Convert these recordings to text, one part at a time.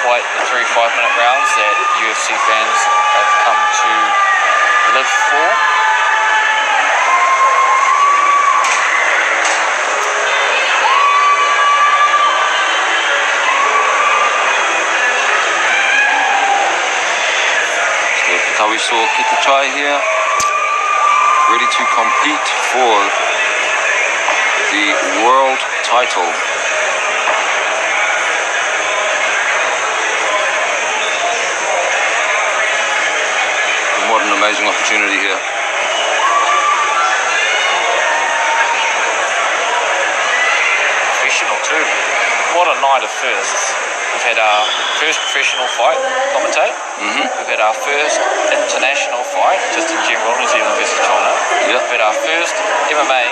quite the 3 5-minute rounds that UFC fans have come to live for. So Pettawee Sor Kittichai here, ready to compete for the world title. And what an amazing opportunity here. Professional too. What a night of firsts. We've had our first professional fight commentate. We've had our first international fight, just in general, New Zealand versus China. Yep. We've had our first MMA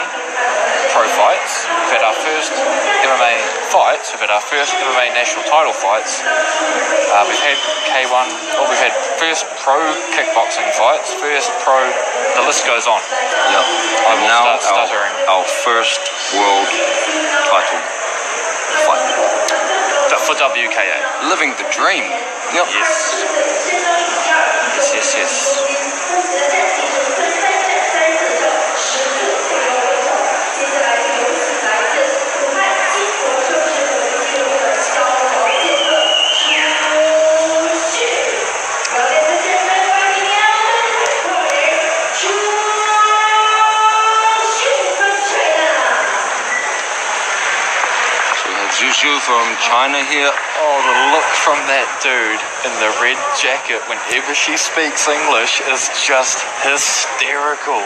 pro fights. We've had our first MMA fights. We've had our first MMA national title fights. We've had K1, we've had first pro kickboxing fights, first pro, the list goes on. Yep. I will now start stuttering. Our first world title fight. For WKA. Living the dream. Yep. Yes. Yes. Zhu from China here. Oh, the look from that dude in the red jacket whenever she speaks English is just hysterical.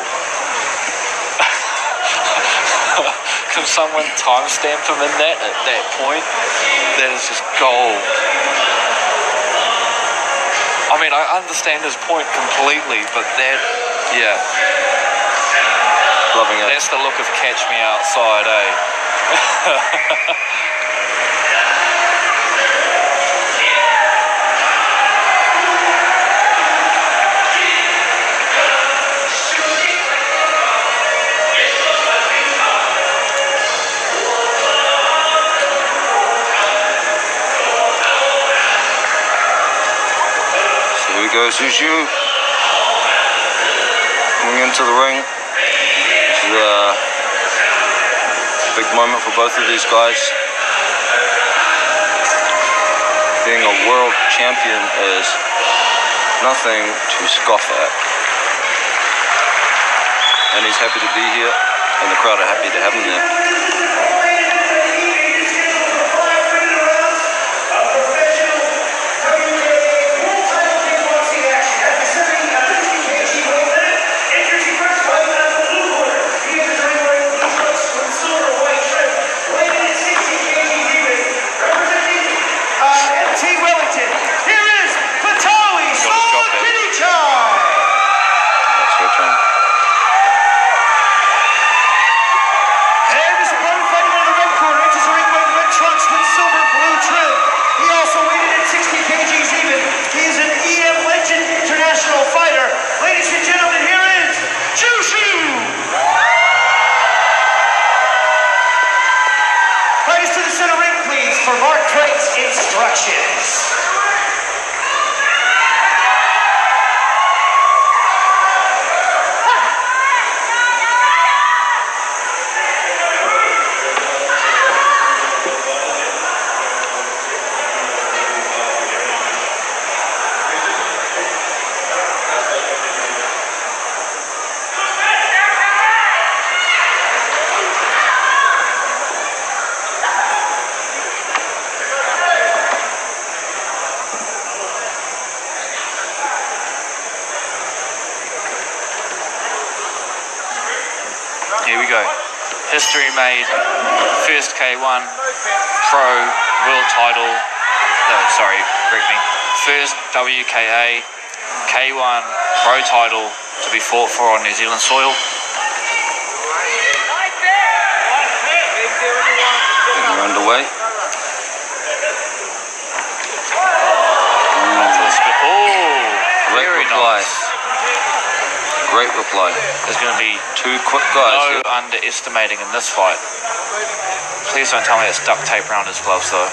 Can someone timestamp him in that at that point? That is just gold. I mean, I understand his point completely, but that, yeah. Loving it. That's the look of Catch Me Outside, eh? Here we go, Zhu coming into the ring. It's a big moment for both of these guys. Being a world champion is nothing to scoff at. And he's happy to be here, and the crowd are happy to have him there. To the center ring, please, for Mark Trait's instructions. Here we go. History made. First K1 Pro World title. No, sorry, correct me. First WKA K1 Pro title to be fought for on New Zealand soil. Getting underway. Oh, very nice. Great reply. There's going to be two quick guys. No underestimating in this fight. Please don't tell me it's duct tape around his gloves though.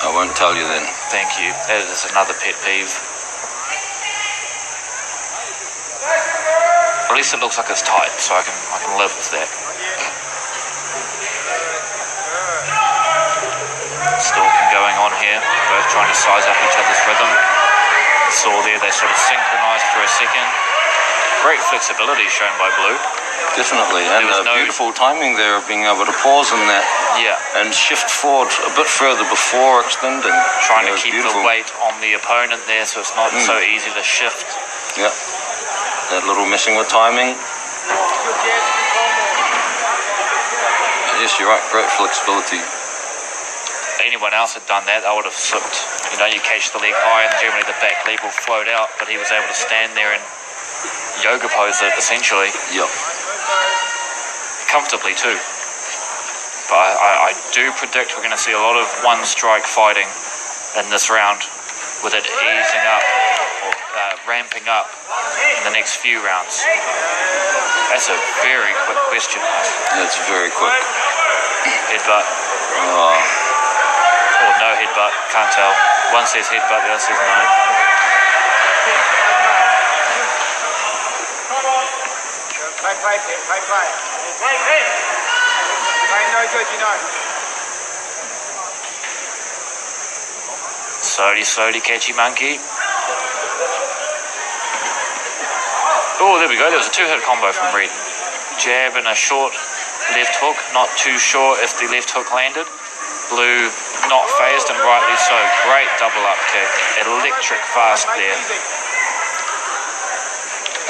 I won't tell you then. Thank you. That is another pet peeve. At least it looks like it's tight, so I can live with that. Stalking going on here, both trying to size up each other's rhythm. You saw there they sort of synchronized for a second. Great flexibility shown by Blue. Definitely, and beautiful timing there of being able to pause in that and shift forward a bit further before extending. Trying to keep the weight on the opponent there so it's not so easy to shift. Yeah, that little messing with timing. Yes, you're right, great flexibility. Anyone else had done that, I would have slipped. You know, you catch the leg high and generally the back leg will float out, but he was able to stand there and yoga pose it essentially. Yep. Comfortably too. But I do predict we're going to see a lot of one strike fighting in this round, with it easing up or ramping up in the next few rounds. That's a very quick question mark. That's very quick. Headbutt. Or no headbutt, can't tell. One says headbutt, the other says no. Slowly, catchy monkey. Oh, there we go. There was a two-hit combo from Reed. Jab and a short left hook. Not too sure if the left hook landed. Blue not phased, and rightly so. Great double up kick. Electric fast there.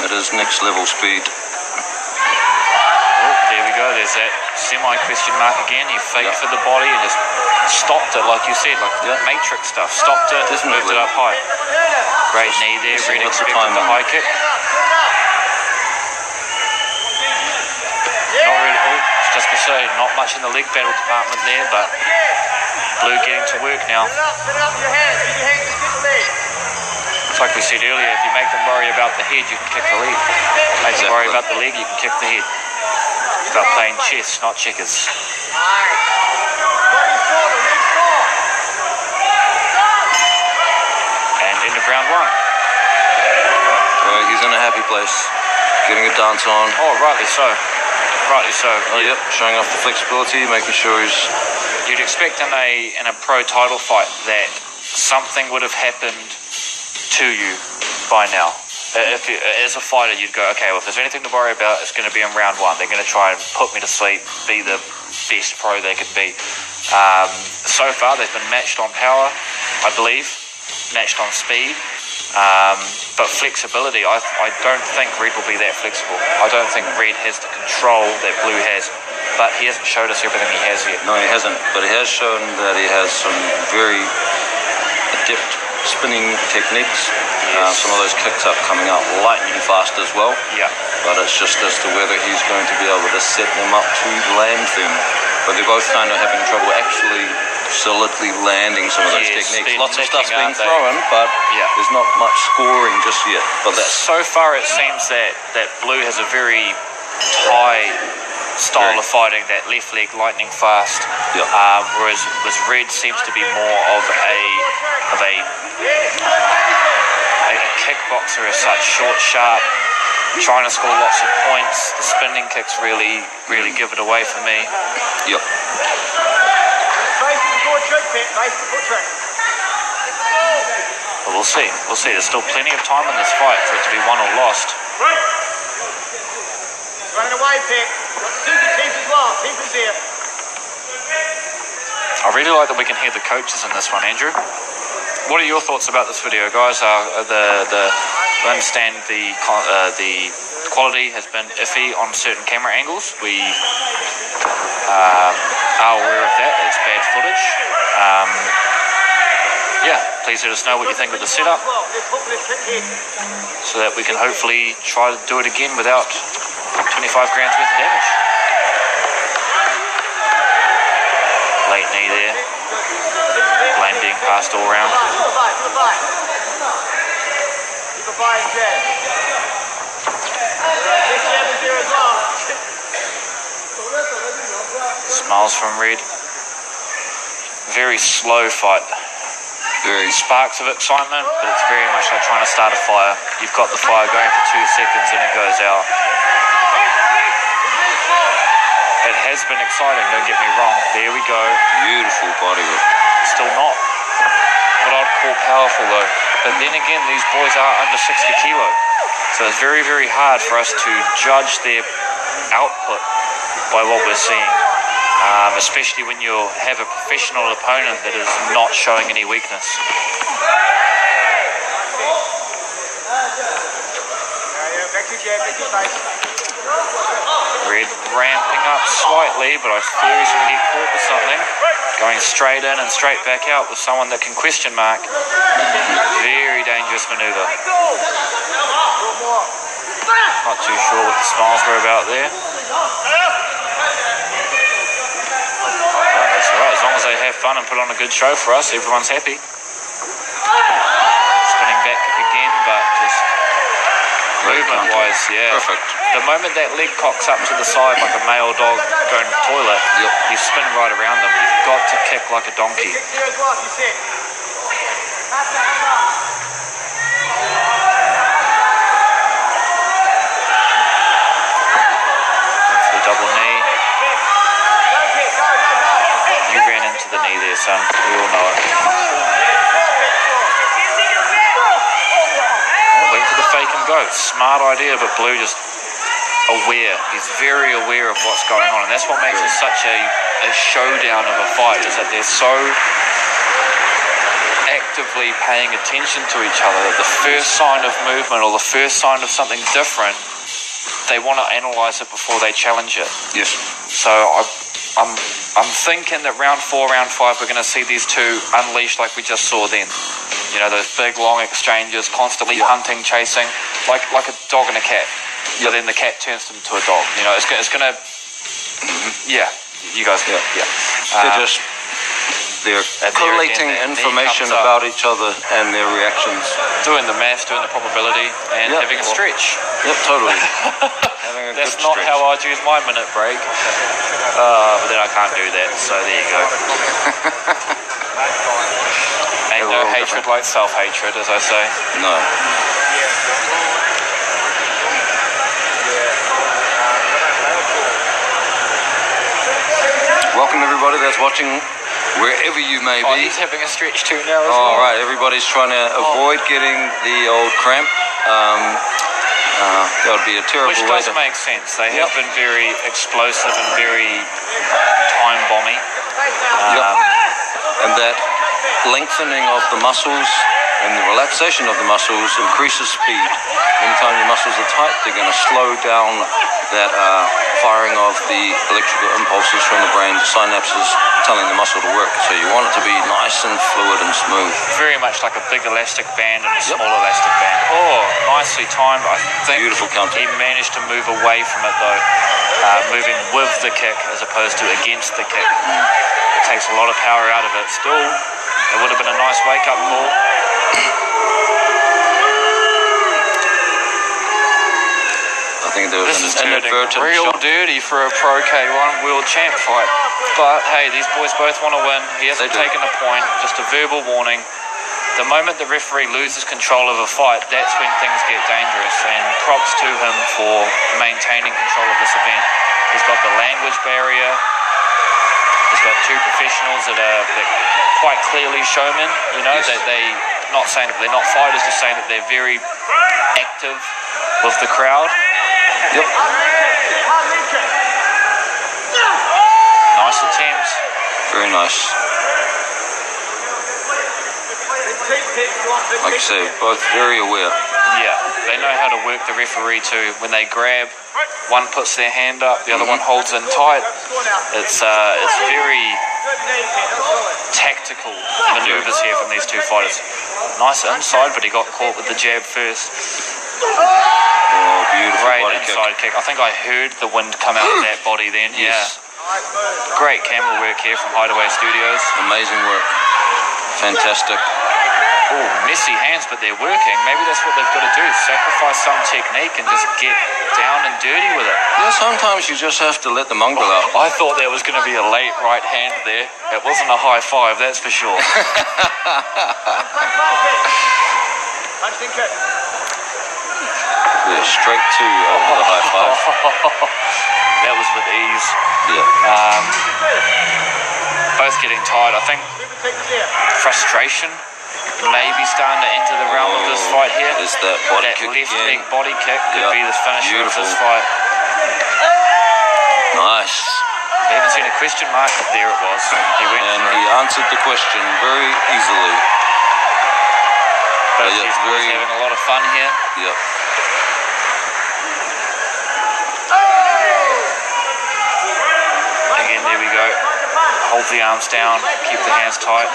It is next level speed. Oh, there we go. There's that semi-question mark again. He faked for the body and just stopped it, like you said, like Matrix stuff. Stopped it, moved it up high. Great knee there. Really expected the high kick. Not really. Oh, just to say, not much in the leg battle department there, but Blue getting to work now. It's like we said earlier, if you make them worry about the head, you can kick the leg. Make them worry about the leg, you can kick the head. It's about playing chess, not checkers. And end of round one. He's in a happy place, getting a dance on. Oh, rightly so. Rightly so. Oh, yep, showing off the flexibility, making sure he's... You'd expect in a pro title fight that something would have happened to you by now. If you, as a fighter, you'd go, okay, well, if there's anything to worry about, it's going to be in round one. They're going to try and put me to sleep, be the best pro they could be. So far, they've been matched on power, I believe, matched on speed. But flexibility, I don't think Reed will be that flexible. I don't think Reed has the control that Blue has, but he hasn't showed us everything he has yet. No, he hasn't, but he has shown that he has some very adept spinning techniques. Yes. Some of those kicks up coming out lightning fast as well. Yeah. But it's just as to whether he's going to be able to set them up to land them. But they're both kind of having trouble actually solidly landing some of those techniques. Lots of stuff's being thrown, but there's not much scoring just yet. But that's so far it seems that Blue has a very Thai style of fighting, that left leg lightning fast. Whereas Red seems to be more of a kickboxer as such, short, sharp, trying to score lots of points. The spinning kicks really give it away for me. Yep. But we'll see. There's still plenty of time in this fight for it to be won or lost. Running away, Pick. Keep as well. Keep us here. I really like that we can hear the coaches in this one, Andrew. What are your thoughts about this video, guys? I understand the quality has been iffy on certain camera angles. We are aware of that. It's bad footage. Please let us know what you think of the setup, so that we can hopefully try to do it again without 25 grams worth of damage. Late knee there. Blame being passed all round. Smiles from Red. very slow fight. Very. Sparks of excitement, but it's very much like trying to start a fire. You've got the fire going for 2 seconds and it goes out. It has been exciting, don't get me wrong. There we go. Beautiful body work. Still not what I'd call powerful though. But then again, these boys are under 60 kilo. So it's very, very hard for us to judge their output by what we're seeing. Especially when you have a professional opponent that is not showing any weakness. Red ramping up slightly, but I fear he's going to get caught with something. Going straight in and straight back out with someone that can question mark. Very dangerous maneuver. Not too sure what the smiles were about there. That's right, as long as they have fun and put on a good show for us, everyone's happy. Spinning back kick again, but just movement-wise, yeah. Perfect. The moment that leg cocks up to the side like a male dog going to the toilet, you spin right around them. You've got to kick like a donkey. Going for the double knee. You ran into the knee there, son. We all know it. Oh, went for the fake and go. Smart idea, but Blue just aware. He's very aware of what's going on, and that's what makes it such a showdown of a fight, is that they're so actively paying attention to each other that the first sign of movement or the first sign of something different, they want to analyze it before they challenge it. Yes. So I'm thinking that round 4, round 5, we're going to see these two unleashed like we just saw then. You know, those big, long exchanges, constantly hunting, chasing, like a dog and a cat. But then the cat turns into a dog. You know, it's going to... Yeah, you guys... Yeah. They're collating information about each other and their reactions. Doing the math, doing the probability, and having a stretch. Yep, totally. That's not how I'd use my minute break. But then I can't do that, so there you go. Ain't no hatred like self-hatred, as I say. No. Welcome everybody that's watching wherever you may be. He's having a stretch too now as well. All right, everybody's trying to avoid getting the old cramp. That would be a terrible way to... Which does make sense. They have been very explosive and very time-bomby. And that lengthening of the muscles and the relaxation of the muscles increases speed. Anytime your muscles are tight, they're going to slow down that firing of the electrical impulses from the brain, the synapses telling the muscle to work. So you want it to be nice and fluid and smooth. Very much like a big elastic band and a small elastic band. Oh, nicely timed. I think beautiful counter. He managed to move away from it though, moving with the kick as opposed to against the kick. It takes a lot of power out of it. Still, it would have been a nice wake-up call. I think there was this is an turning inadvertent real shot. dirty for a Pro K1 world champ fight. But hey, these boys both want to win. He hasn't taken a point, just a verbal warning. The moment the referee loses control of a fight, that's when things get dangerous. And props to him for maintaining control of this event. He's got the language barrier. He's got two professionals that are quite clearly showmen. You know, they not saying that they're not fighters, just saying that they're very active with the crowd. Yep. Nice attempt. Very nice. Like you say, both very aware. Yeah, they know how to work the referee too. When they grab, one puts their hand up, the other one holds in tight. It's very tactical maneuvers here from these two fighters. Nice inside, but he got caught with the jab first. Oh, beautiful great body inside kick. I think I heard the wind come out of that body then. Yes. Yeah. Great camera work here from Hideaway Studios. Amazing work. Fantastic. Oh, messy hands, but they're working. Maybe that's what they've got to do. Sacrifice some technique and just get down and dirty with it. Yeah, sometimes you just have to let the mongrel out. I thought there was going to be a late right hand there. It wasn't a high five, that's for sure. Yeah, straight to over the high five. That was with ease. Yeah. Both getting tired. I think frustration maybe starting to enter the realm of this fight here. Is that body that kick left again? leg body kick could be the finisher of this fight. Nice. We haven't seen a question mark, but there it was. He went And through. he answered the question very easily. Both yeah, these boys having a lot of fun here. Yep. Again, there we go. Hold the arms down, keep the hands tight.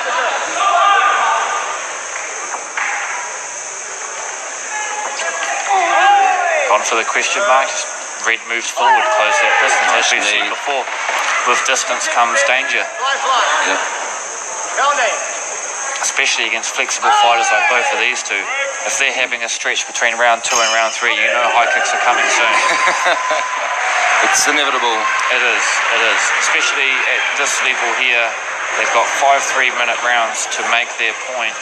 Gone for the question mark. Red moves forward, close that distance. As we've seen before, with distance comes danger. Yep. Especially against flexible fighters like both of these two. If they're having a stretch between round 2 and round 3, you know high kicks are coming soon. It's inevitable. It is. Especially at this level here, they've got 5 3-minute rounds to make their point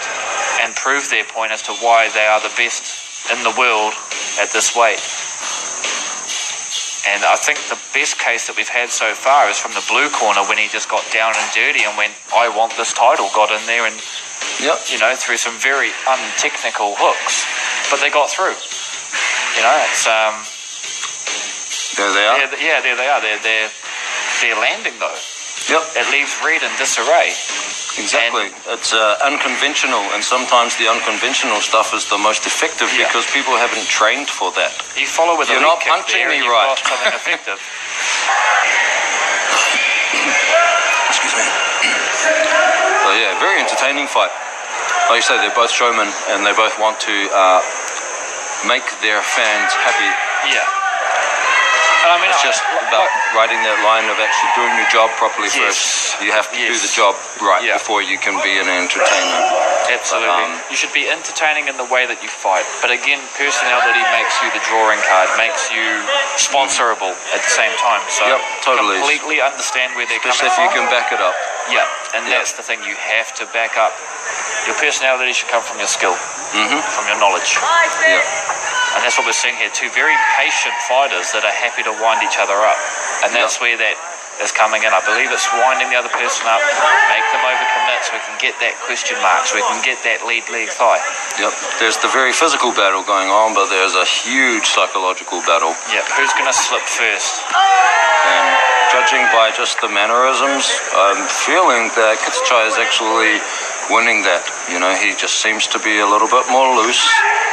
and prove their point as to why they are the best in the world at this weight. And I think the best case that we've had so far is from the blue corner when he just got down and dirty and went, I want this title, got in there and, through some very untechnical hooks. But they got through. It's... There they are. There they are. They're landing, though. Yep. It leaves Red in disarray. Exactly. It's unconventional, and sometimes the unconventional stuff is the most effective because people haven't trained for that. You follow with a You're leg not kick punching there me and right. you've got something effective. Excuse me. So yeah, very entertaining fight. Like you say, they're both showmen, and they both want to make their fans happy. Yeah. And I mean, it's just about riding that line of actually doing your job properly first. You have to do the job right before you can be an entertainer. Absolutely. You should be entertaining in the way that you fight. But again, personality makes you the drawing card, makes you sponsorable at the same time. So totally. Completely understand where they're Especially coming from. if you can back it up. Yeah, and that's the thing, you have to back up. Your personality should come from your skill, from your knowledge. Yeah. And that's what we're seeing here, two very patient fighters that are happy to wind each other up. And that's where that is coming in. I believe it's winding the other person up, make them overcommit so we can get that question mark, so we can get that lead leg thigh. Yep, there's the very physical battle going on, but there's a huge psychological battle. Yeah, who's going to slip first? And judging by just the mannerisms, I'm feeling that Kittichai is actually winning that. He just seems to be a little bit more loose.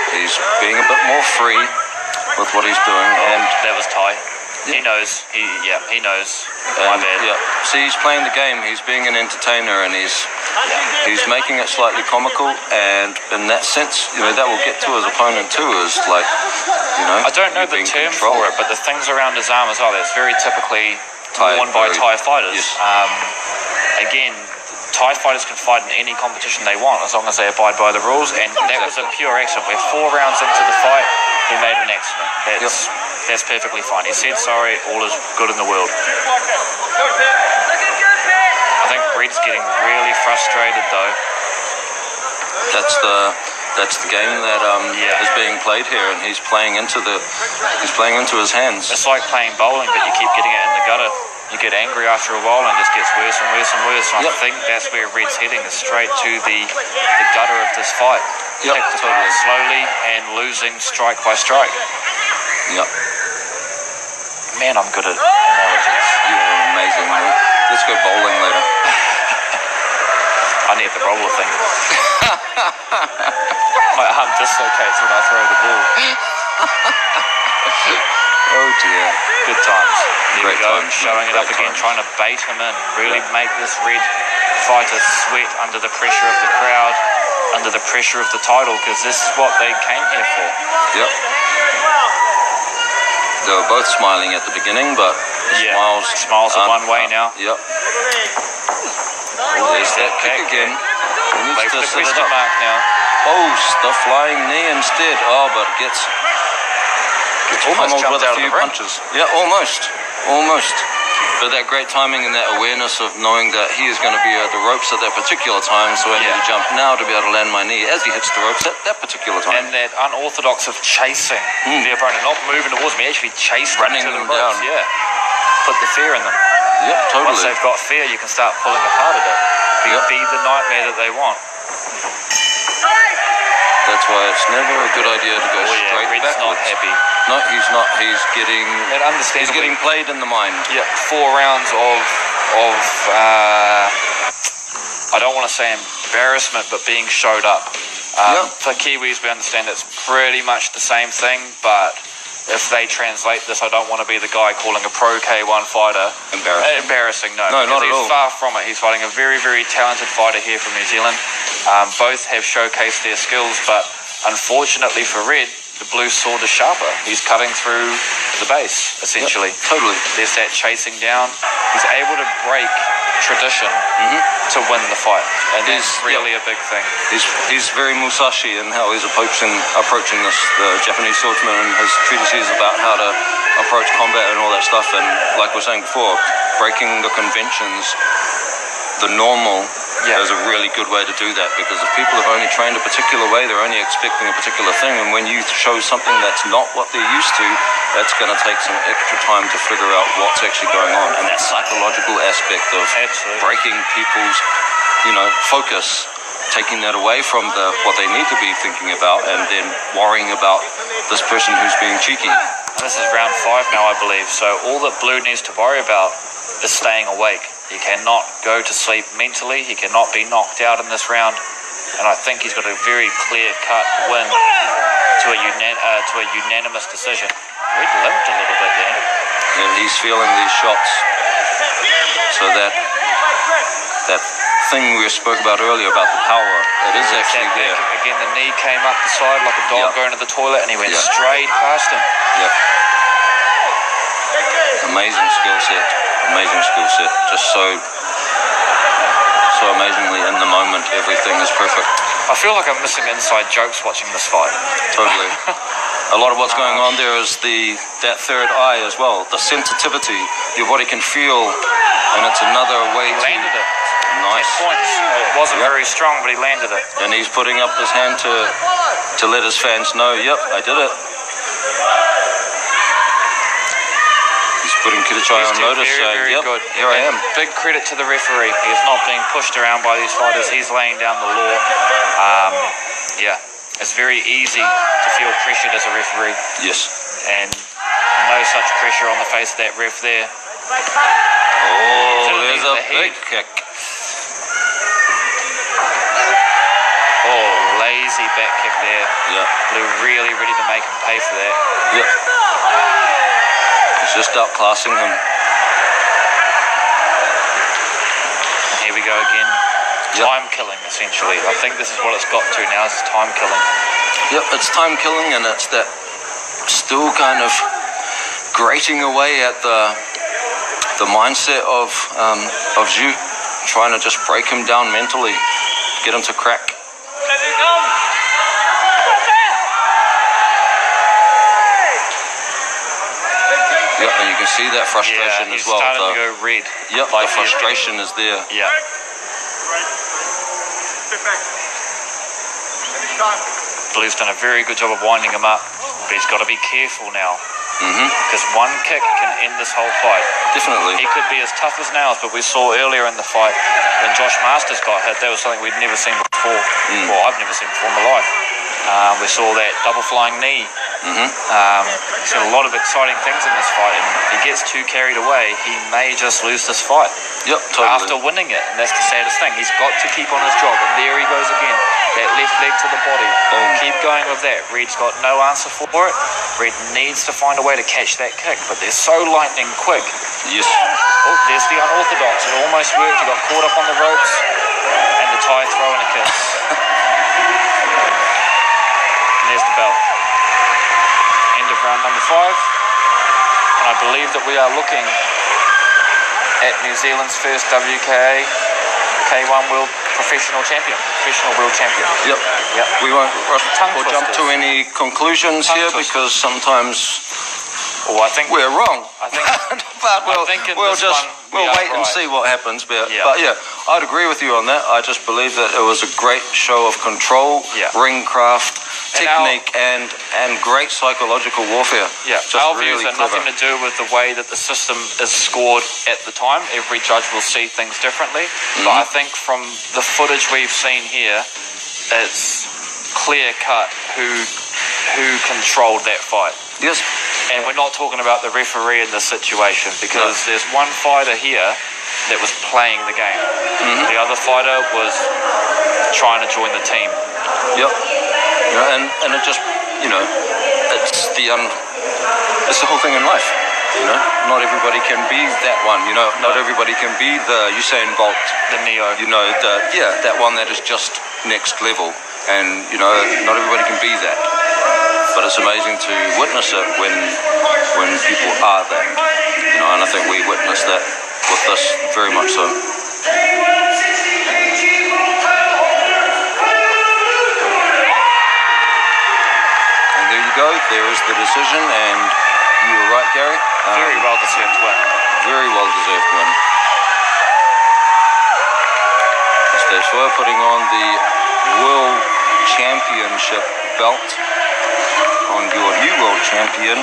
He's being a bit more free with what he's doing. And that was Ty. He knows. He knows. My bad. Yeah. See, he's playing the game. He's being an entertainer, and he's making it slightly comical. And in that sense, that will get to his opponent too. Is like, I don't know the term for it, but the things around his arm as well. That's very typically worn by Thai fighters. Yes. Again, Thai fighters can fight in any competition they want as long as they abide by the rules, and that was a pure accident. We're 4 rounds into the fight, he made an accident. That's perfectly fine. He said sorry, all is good in the world. I think Red's getting really frustrated though. That's the game that is being played here, and he's playing into his hands. It's like playing bowling, but you keep getting it in the gutter. You get angry after a while and it just gets worse and worse and worse. And I think that's where Red's heading, is straight to the gutter of this fight. Totally. Slowly and losing strike by strike. Yep. Man, I'm good at analogies. You're amazing, man. Let's go bowling later. I need the roller thing. My arm dislocates when I throw the ball. Oh dear. Good times. There Great we go. times, showing it up again, trying to bait him in. Really make this Red fighter sweat under the pressure of the crowd, under the pressure of the title, because this is what they came here for. Yep. They were both smiling at the beginning, but smiles are one way now. Yep. There's that kick again. Wait for the question mark now. the flying knee instead. Oh, but gets almost pummeled jumped with a out of few the ring. punches. Yeah, almost. But that great timing and that awareness of knowing that he is going to be at the ropes at that particular time, so I need to jump now to be able to land my knee as he hits the ropes at that particular time. And that unorthodox of chasing the opponent, not moving towards me, actually chasing Running to the them ropes. down. Yeah, put the fear in them. Yep, totally. Once they've got fear, you can start pulling apart at it. Be the nightmare that they want. That's why it's never a good idea to go straight Red's backwards. not happy. No, he's not. He's getting. And He's getting played in the mind. Yeah, 4 rounds of I don't want to say embarrassment, but being showed up. For Kiwis, we understand it's pretty much the same thing, but if they translate this, I don't want to be the guy calling a pro K1 fighter embarrassing. No, not at all. He's far from it. He's fighting a very, very talented fighter here from New Zealand. Both have showcased their skills, but unfortunately for Red, the blue sword is sharper. He's cutting through the base, essentially. Totally. There's that chasing down. He's able to break tradition to win the fight, and that's really a big thing. He's very Musashi in how he's approaching this. The Japanese swordsman and his treatises about how to approach combat and all that stuff. And like we were saying before, breaking the conventions, the normal. Is a really good way to do that, because if people have only trained a particular way, they're only expecting a particular thing, and when you show something that's not what they're used to, that's going to take some extra time to figure out what's actually going on. And that psychological aspect of breaking people's, focus, taking that away from what they need to be thinking about, and then worrying about this person who's being cheeky. And this is round 5 now, I believe, so all that Blue needs to worry about is staying awake. He cannot go to sleep mentally. He cannot be knocked out in this round. And I think he's got a very clear-cut win to a unanimous decision. Red limped a little bit there. And he's feeling these shots. So that thing we spoke about earlier about the power, it is actually there. Again, the knee came up the side like a dog going to the toilet, and he went straight past him. Amazing skill set. Just so amazingly in the moment, everything is perfect. I feel like I'm missing inside jokes watching this fight. Totally. A lot of what's going on there is that third eye as well, the sensitivity your body can feel, and it's another way He landed it. Nice. Points. It wasn't very strong, but he landed it. And he's putting up his hand to let his fans know, yep, I did it. Putting Kittichai on notice, very yep, good. Here I am. Big credit to the referee. He's not being pushed around by these fighters. He's laying down the law. It's very easy to feel pressured as a referee. Yes. And no such pressure on the face of that ref there. Oh, there's a big kick. Oh, lazy back kick there. Yeah. Blue really ready to make him pay for that. Yep. Just outclassing him. Here we go again. Time killing, essentially. I think this is what it's got to now. It's time killing. Yep, it's time killing, and it's that still kind of grating away at the mindset of Zhu, trying to just break him down mentally, get him to crack. Yep, and you can see that frustration as well. He's starting to go red. Yep, the frustration is there. Yeah. Blue's done a very good job of winding him up, but he's got to be careful now. Because one kick can end this whole fight. Definitely. He could be as tough as nails, but we saw earlier in the fight when Josh Masters got hit, that was something we'd never seen before. Well, I've never seen before in my life. We saw that double flying knee. He's got a lot of exciting things in this fight, and if he gets too carried away, he may just lose this fight. Yep, totally. After winning it, and that's the saddest thing. He's got to keep on his job, and there he goes again. That left leg to the body. Keep going with that. Red's got no answer for it. Red needs to find a way to catch that kick, but they're so lightning quick. Yes. Oh, there's the unorthodox. It almost worked. He got caught up on the ropes, and the Thai throwing a kiss. And there's the bell. End of round number 5. And I believe that we are looking at New Zealand's first WKA K1 professional world champion. Yep. Yep. We won't rush Tongue or jump to twisters. any conclusions Tongue here twisters. because sometimes I think we're wrong. I think, but I think in we'll this just one, we we'll are wait and right. see what happens. But Yeah. yeah, I'd agree with you on that. I just believe that it was a great show of control, Yeah. ring craft, And technique, and great psychological warfare. Yeah, just our really views are clever. nothing to do with the way that the system is scored at the time. Every judge will see things differently. But I think from the footage we've seen here, it's clear cut who controlled that fight. Yes. And we're not talking about the referee in this situation because there's one fighter here that was playing the game. The other fighter was trying to join the team. Yep. And it just, it's it's the whole thing in life. Not everybody can be that one. Not everybody can be the Usain Bolt. The Neo. That one that is just next level. And not everybody can be that. But it's amazing to witness it when people are that. And I think we witnessed that with this very much so. And there you go. There is the decision, and you were right, Gary. Very well deserved win. Very well deserved win. Pettawee Sor putting on the World Championship belt on your new world champion,